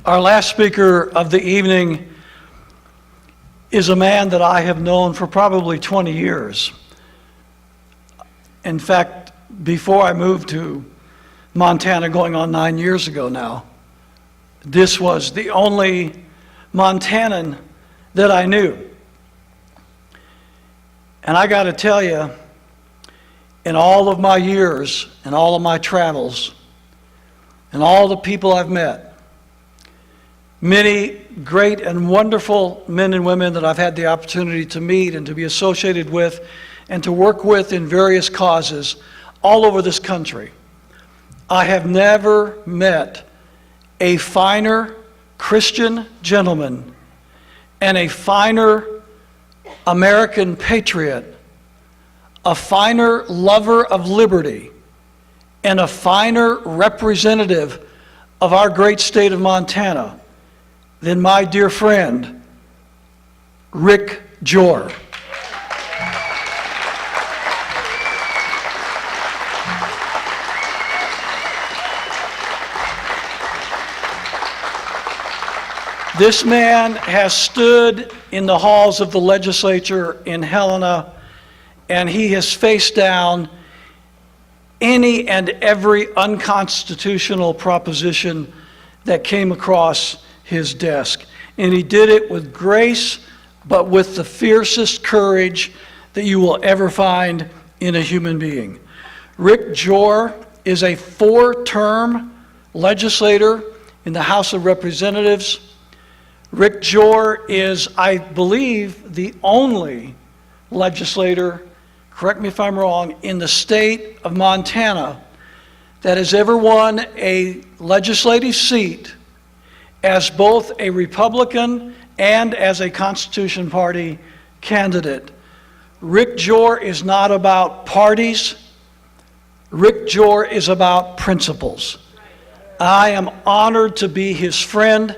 Our last speaker of the evening is a man that I have known for probably 20 years. In fact, before I moved to Montana, going on 9 years ago now, this was the only Montanan that I knew. And I got to tell you, in all of my years and all of my travels and all the people I've met, many great and wonderful men and women that I've had the opportunity to meet and to be associated with and to work with in various causes all over this country, I have never met a finer Christian gentleman and a finer American patriot, a finer lover of liberty, and a finer representative of our great state of Montana than my dear friend, Rick Jore. This man has stood in the halls of the legislature in Helena, and he has faced down any and every unconstitutional proposition that came across his desk. And he did it with grace, but with the fiercest courage that you will ever find in a human being. Rick Jore is a 4-term legislator in the House of Representatives. Rick Jore is, I believe, the only legislator, correct me if I'm wrong, in the state of Montana that has ever won a legislative seat as both a Republican and as a Constitution Party candidate. Rick Jore is not about parties. Rick Jore is about principles. I am honored to be his friend.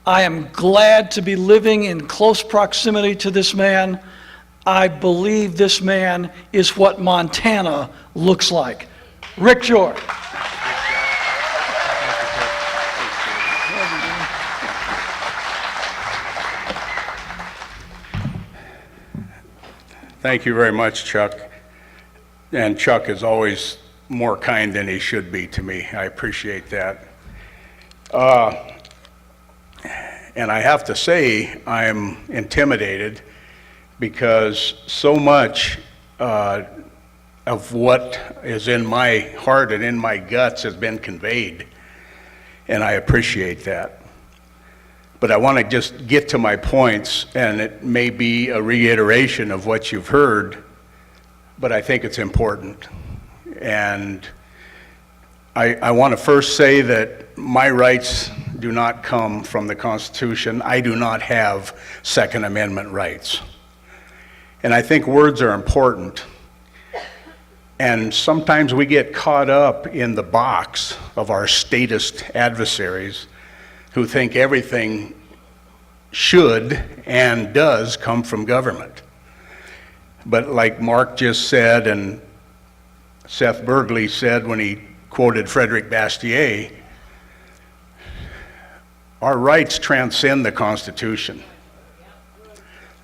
I am glad to be living in close proximity to this man. I believe this man is what Montana looks like. Rick Jore. Thank you very much, Chuck. And Chuck is always more kind than he should be to me. I appreciate that. And I have to say, I'm intimidated because so much of what is in my heart and in my guts has been conveyed, and I appreciate that. But I want to just get to my points, and it may be a reiteration of what you've heard, but I think it's important. And I want to first say that my rights do not come from the Constitution. I do not have Second Amendment rights. And I think words are important. And sometimes we get caught up in the box of our statist adversaries who think everything should and does come from government. But like Mark just said, and Seth Bergley said when he quoted Frederick Bastiat, our rights transcend the Constitution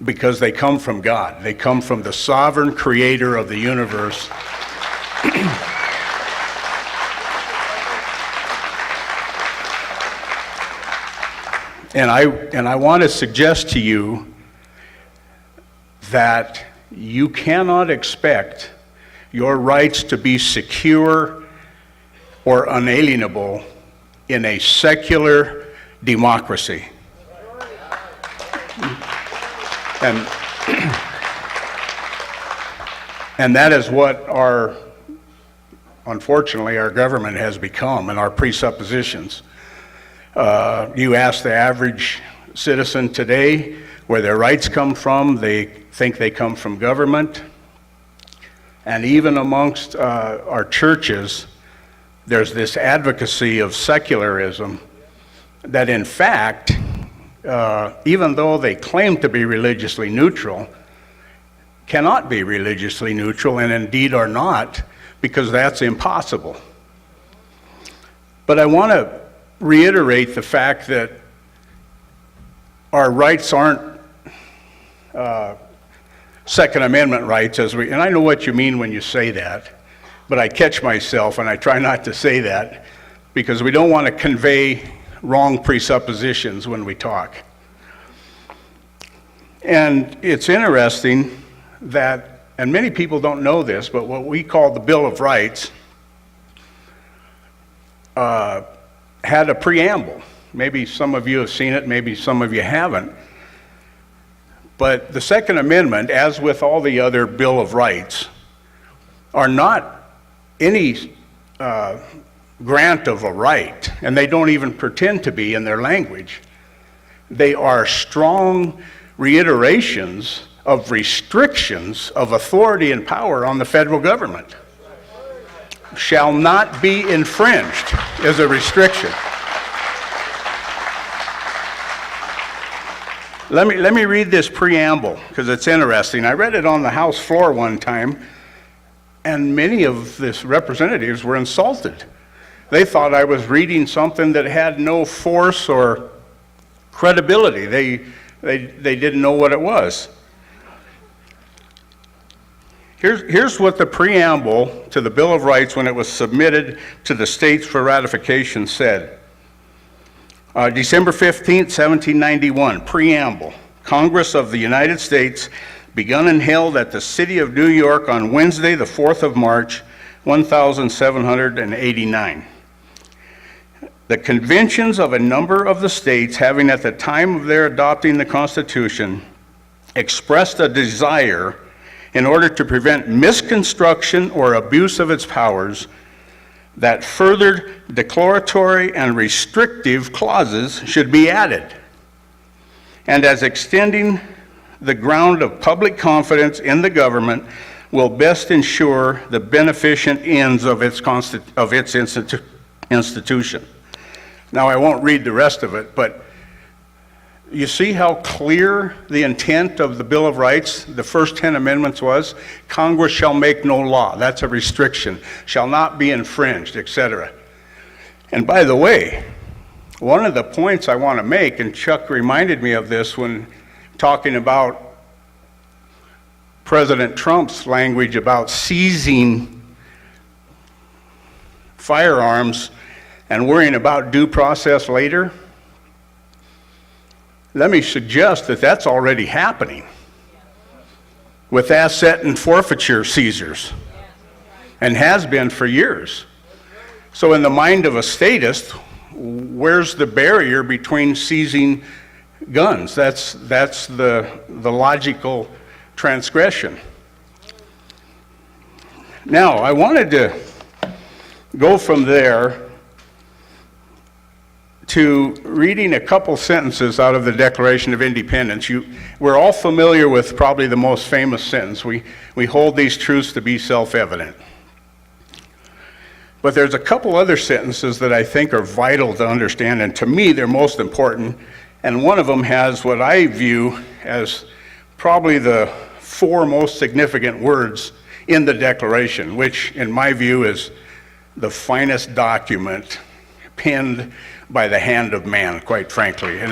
because they come from God. They come from the sovereign creator of the universe. And I want to suggest to you that you cannot expect your rights to be secure or unalienable in a secular democracy. And that is what unfortunately, our government has become, and our presuppositions. You ask the average citizen today where their rights come from, they think they come from government. And even amongst our churches, there's this advocacy of secularism that in fact, even though they claim to be religiously neutral, cannot be religiously neutral, and indeed are not, because that's impossible. But I want to reiterate the fact that our rights aren't Second Amendment rights, and I know what you mean when you say that, but I catch myself and I try not to say that because we don't want to convey wrong presuppositions when we talk. And it's interesting that, and many people don't know this, but what we call the Bill of Rights had a preamble. Maybe some of you have seen it, maybe some of you haven't. But the Second Amendment, as with all the other Bill of Rights, are not any grant of a right, and they don't even pretend to be in their language. They are strong reiterations of restrictions of authority and power on the federal government. Shall not be infringed is a restriction. Let me read this preamble because it's interesting. I read it on the House floor one time, and many of the representatives were insulted. They thought I was reading something that had no force or credibility. They didn't know what it was. Here's what the preamble to the Bill of Rights, when it was submitted to the states for ratification, said. December 15th, 1791, preamble. Congress of the United States, begun and held at the city of New York on Wednesday, the 4th of March, 1789. The conventions of a number of the states, having at the time of their adopting the Constitution, expressed a desire, in order to prevent misconstruction or abuse of its powers, that further declaratory and restrictive clauses should be added, and as extending the ground of public confidence in the government will best ensure the beneficent ends of its institution. Now, I won't read the rest of it, but you see how clear the intent of the Bill of Rights, the first 10 amendments was? Congress shall make no law. That's a restriction. Shall not be infringed, etc. And by the way, one of the points I want to make, and Chuck reminded me of this when talking about President Trump's language about seizing firearms and worrying about due process later. Let me suggest that that's already happening with asset and forfeiture seizures, and has been for years. So in the mind of a statist, where's the barrier between seizing guns? That's the logical transgression. Now, I wanted to go from there to reading a couple sentences out of the Declaration of Independence. We're all familiar with probably the most famous sentence. We hold these truths to be self-evident. But there's a couple other sentences that I think are vital to understand, and to me they're most important. And one of them has what I view as probably the 4 most significant words in the Declaration, which in my view is the finest document penned by the hand of man, quite frankly. And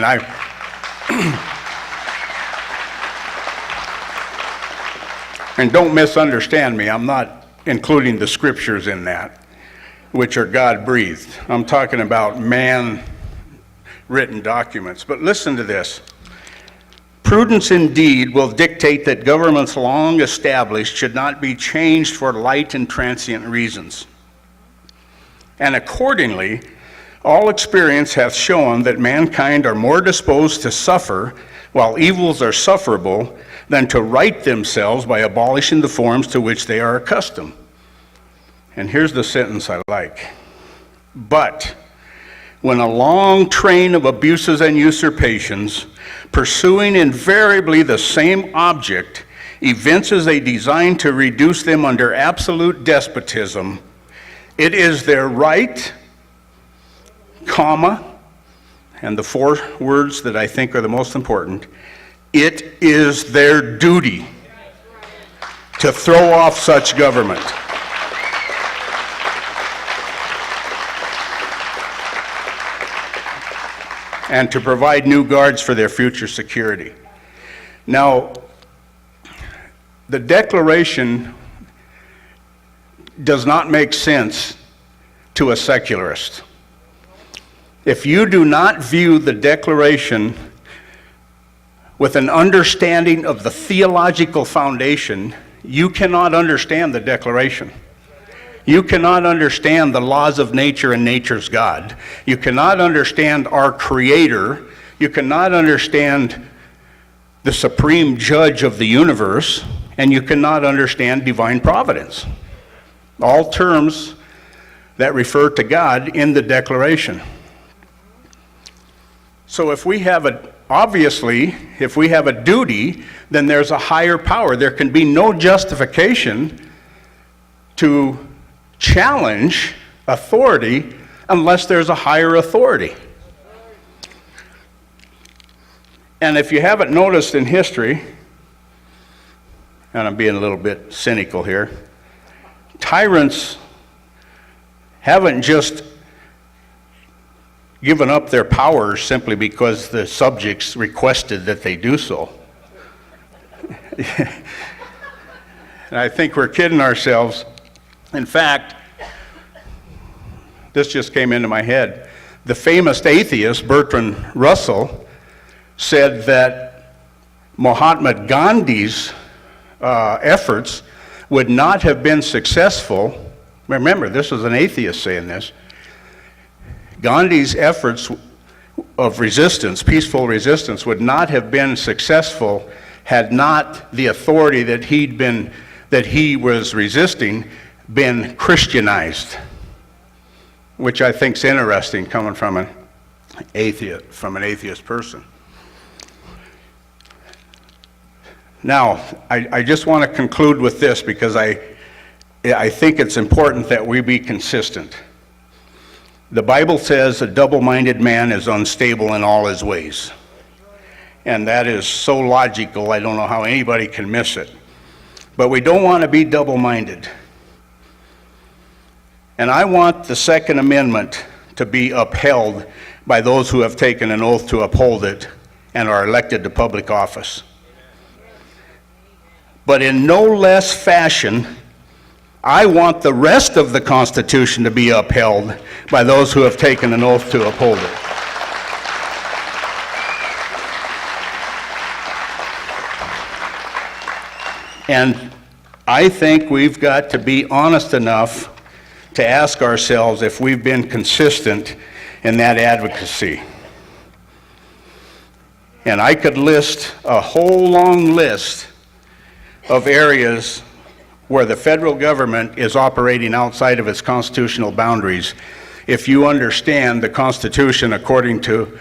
and don't misunderstand me, I'm not including the scriptures in that, which are God-breathed. I'm talking about man-written documents. But listen to this. Prudence indeed will dictate that governments long established should not be changed for light and transient reasons. And accordingly, all experience hath shown that mankind are more disposed to suffer while evils are sufferable than to right themselves by abolishing the forms to which they are accustomed. And here's the sentence I like. But when a long train of abuses and usurpations, pursuing invariably the same object, evinces a design to reduce them under absolute despotism, it is their right, comma, and the 4 words that I think are the most important, it is their duty to throw off such government. and to provide new guards for their future security. Now, the Declaration does not make sense to a secularist. If you do not view the Declaration with an understanding of the theological foundation, you cannot understand the Declaration. You cannot understand the laws of nature and nature's God. You cannot understand our Creator. You cannot understand the supreme judge of the universe, and you cannot understand divine providence. All terms that refer to God in the Declaration. So if we have if we have a duty, then there's a higher power. There can be no justification to challenge authority unless there's a higher authority. And if you haven't noticed in history, and I'm being a little bit cynical here, tyrants haven't just given up their powers simply because the subjects requested that they do so. And I think we're kidding ourselves. In fact, this just came into my head. The famous atheist, Bertrand Russell, said that Mahatma Gandhi's efforts would not have been successful. Remember, this was an atheist saying this. Gandhi's efforts of resistance, peaceful resistance, would not have been successful had not the authority that he was resisting been Christianized, which I think is interesting coming from an atheist person. Now, I just want to conclude with this because I think it's important that we be consistent. The Bible says a double-minded man is unstable in all his ways. And that is so logical, I don't know how anybody can miss it. But we don't want to be double-minded. And I want the Second Amendment to be upheld by those who have taken an oath to uphold it and are elected to public office. But in no less fashion, I want the rest of the Constitution to be upheld by those who have taken an oath to uphold it. And I think we've got to be honest enough to ask ourselves if we've been consistent in that advocacy. And I could list a whole long list of areas where the federal government is operating outside of its constitutional boundaries if you understand the Constitution according to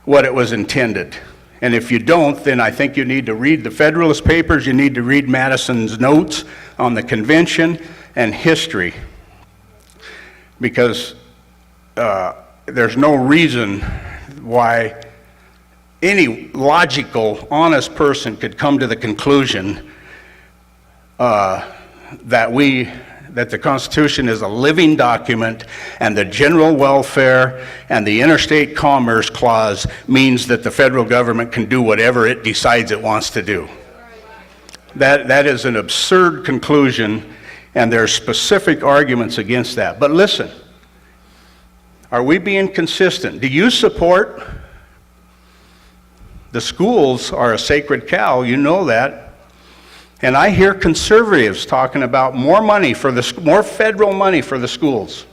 what it was intended. And if you don't, then I think you need to read the Federalist Papers, you need to read Madison's notes on the convention and history, because there's no reason why any logical, honest person could come to the conclusion that the Constitution is a living document and the general welfare and the interstate commerce clause means that the federal government can do whatever it decides it wants to do. That is an absurd conclusion, and there are specific arguments against that. But listen, are we being consistent? Do you support? The schools are a sacred cow, you know that. And I hear conservatives talking about more federal money for the schools.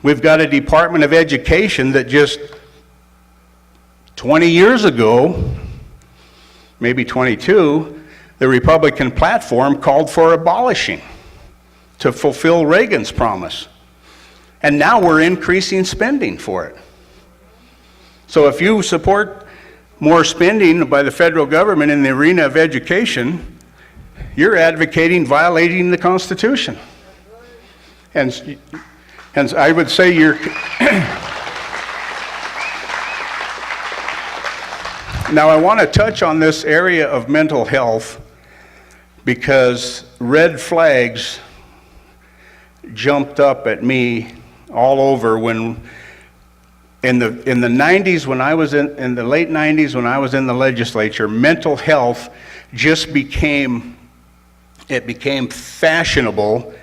We've got a Department of Education that just 20 years ago, maybe 22, the Republican platform called for abolishing to fulfill Reagan's promise. And now we're increasing spending for it. So if you support more spending by the federal government in the arena of education, you're advocating violating the Constitution. And I would say you're... Now I want to touch on this area of mental health because red flags jumped up at me all over when in the 90s, when I was in the late 90s, when I was in the legislature, mental health just became fashionable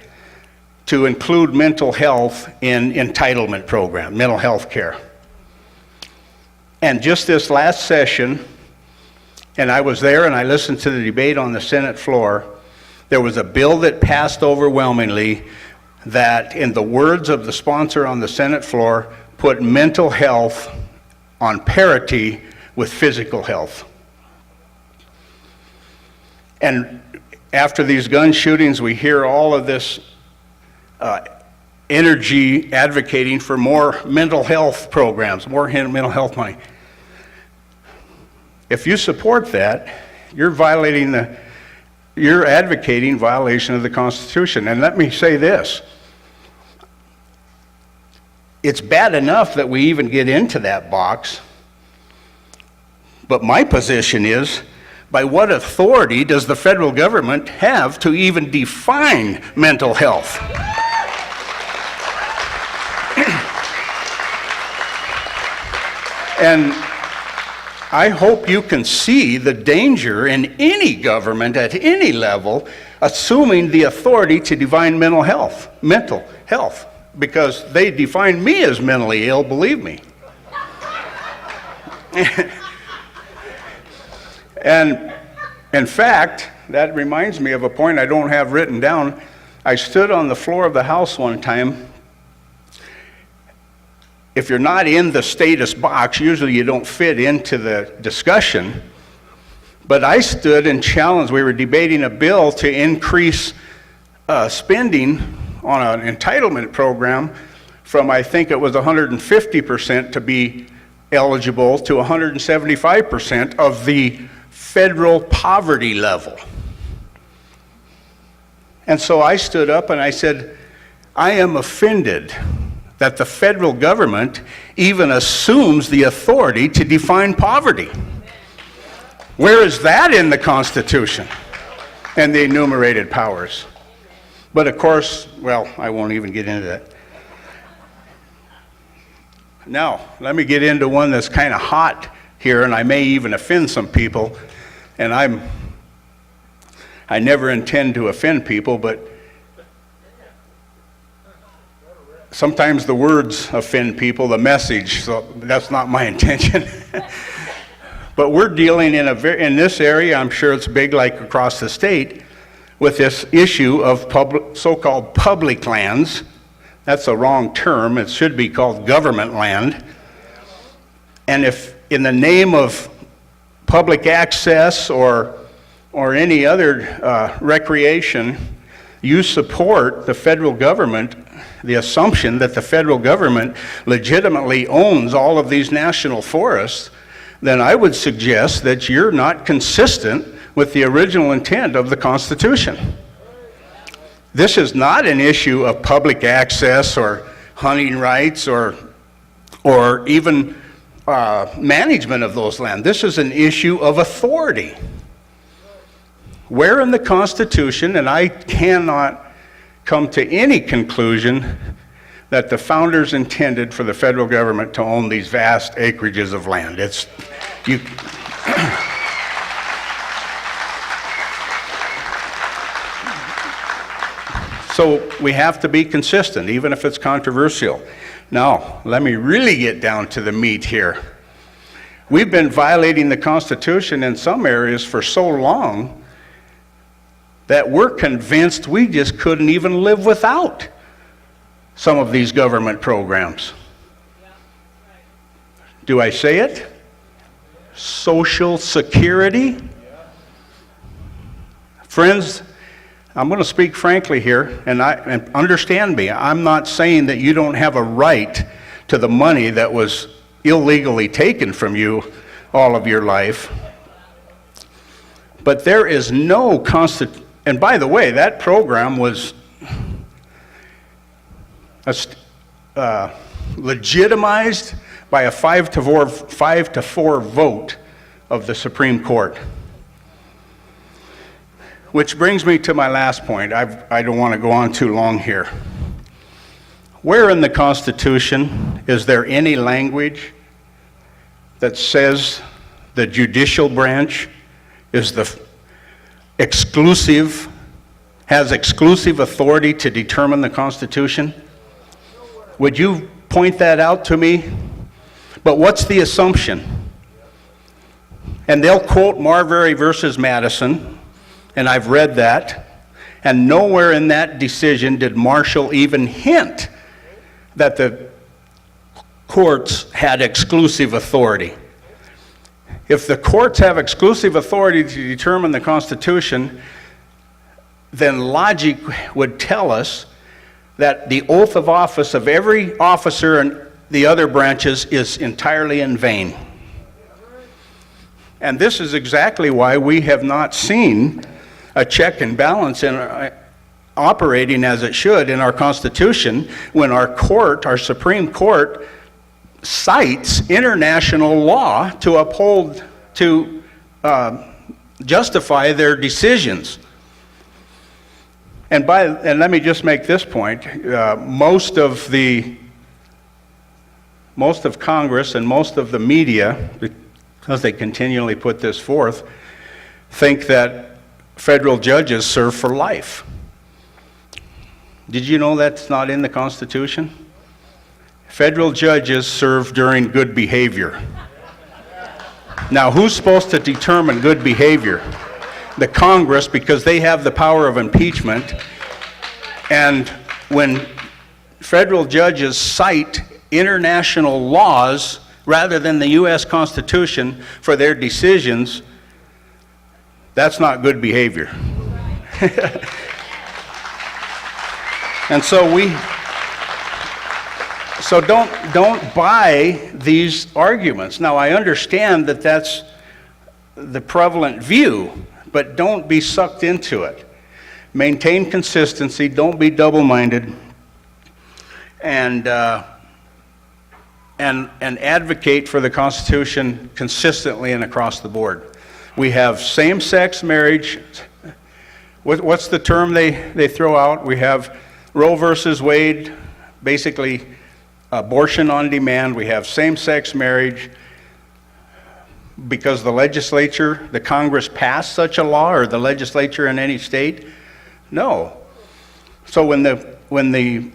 to include mental health in entitlement program, mental health care. And just this last session, and I was there and I listened to the debate on the Senate floor, there was a bill that passed overwhelmingly that, in the words of the sponsor on the Senate floor, put mental health on parity with physical health. And after these gun shootings, we hear all of this energy advocating for more mental health programs, more mental health money. If you support that, you're advocating violation of the Constitution. And let me say this. It's bad enough that we even get into that box, but my position is, by what authority does the federal government have to even define mental health? And I hope you can see the danger in any government at any level assuming the authority to define mental health, because they define me as mentally ill, believe me. And in fact, that reminds me of a point I don't have written down. I stood on the floor of the House one time. If you're not in the status box, usually you don't fit into the discussion. But I stood and challenged, we were debating a bill to increase spending on an entitlement program from, I think it was 150% to be eligible to 175% of the federal poverty level. And so I stood up and I said, I am offended that the federal government even assumes the authority to define poverty. Where is that in the Constitution and the enumerated powers? But of course, well, I won't even get into that. Now, let me get into one that's kind of hot here, and I may even offend some people. And I never intend to offend people, but sometimes the words offend people, the message, so that's not my intention. But we're dealing in this area, I'm sure it's big like across the state, with this issue of so-called public lands. That's a wrong term. It should be called government land. And if in the name of public access or any other recreation, you support the federal government, the assumption that the federal government legitimately owns all of these national forests, then I would suggest that you're not consistent with the original intent of the Constitution. This is not an issue of public access or hunting rights or even management of those lands. This is an issue of authority. Where in the Constitution, and I cannot come to any conclusion that the founders intended for the federal government to own these vast acreages of land. So we have to be consistent, even if it's controversial. Now, let me really get down to the meat here. We've been violating the Constitution in some areas for so long that we're convinced we just couldn't even live without some of these government programs. Do I say it? Social Security? Friends, I'm going to speak frankly here, and understand me. I'm not saying that you don't have a right to the money that was illegally taken from you all of your life. But there is no and by the way, that program was legitimized by a 5-4 vote of the Supreme Court. Which brings me to my last point. I don't want to go on too long here. Where in the Constitution is there any language that says the judicial branch is has exclusive authority to determine the Constitution? Would you point that out to me? But what's the assumption? And they'll quote Marbury versus Madison, and I've read that, and nowhere in that decision did Marshall even hint that the courts had exclusive authority. If the courts have exclusive authority to determine the Constitution, then logic would tell us that the oath of office of every officer in the other branches is entirely in vain. And this is exactly why we have not seen a check and balance in operating as it should in our Constitution when our Supreme Court cites international law to uphold, to justify their decisions. And let me just make this point. Most of Congress and most of the media, because they continually put this forth, think that federal judges serve for life. Did you know that's not in the Constitution? Federal judges serve during good behavior. Now, who's supposed to determine good behavior? The Congress, because they have the power of impeachment. And when federal judges cite international laws rather than the U.S. Constitution for their decisions, that's not good behavior. And so don't buy these arguments. Now, I understand that that's the prevalent view, but don't be sucked into it. Maintain consistency, don't be double-minded, and advocate for the Constitution consistently and across the board. We have same-sex marriage. What's the term they throw out? We have Roe versus Wade, basically abortion on demand. We have same-sex marriage because the legislature, the Congress passed such a law, or the legislature in any state? No. So when the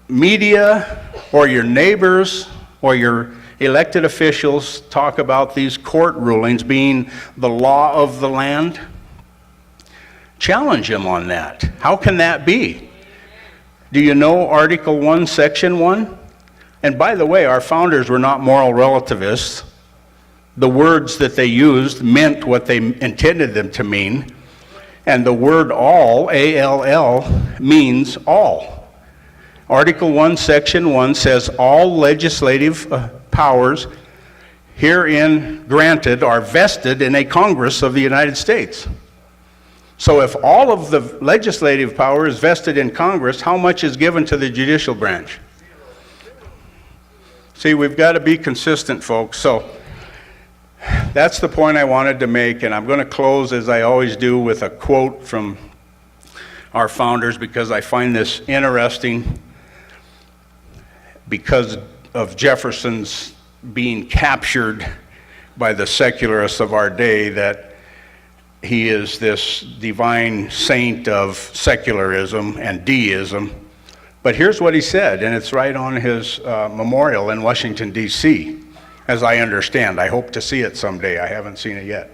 media or your neighbors or your elected officials talk about these court rulings being the law of the land, challenge them on that. How can that be? Do you know Article 1, Section 1? And by the way, our founders were not moral relativists. The words that they used meant what they intended them to mean. And the word all, A-L-L, means all. Article 1, Section 1 says all legislative powers herein granted are vested in a Congress of the United States. So if all of the legislative power is vested in Congress, how much is given to the judicial branch? See, we've got to be consistent, folks. So that's the point I wanted to make, and I'm going to close, as I always do, with a quote from our founders, because I find this interesting because of Jefferson's being captured by the secularists of our day, that he is this divine saint of secularism and deism. But here's what he said, and it's right on his memorial in Washington, D.C., as I understand. I hope to see it someday. I haven't seen it yet.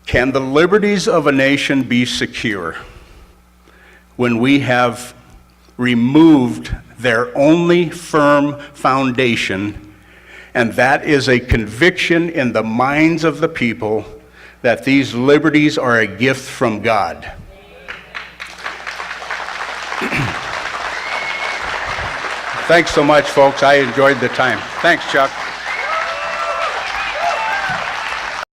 Can the liberties of a nation be secure when we have removed their only firm foundation, and that is a conviction in the minds of the people that these liberties are a gift from God? Thanks so much, folks. I enjoyed the time. Thanks, Chuck.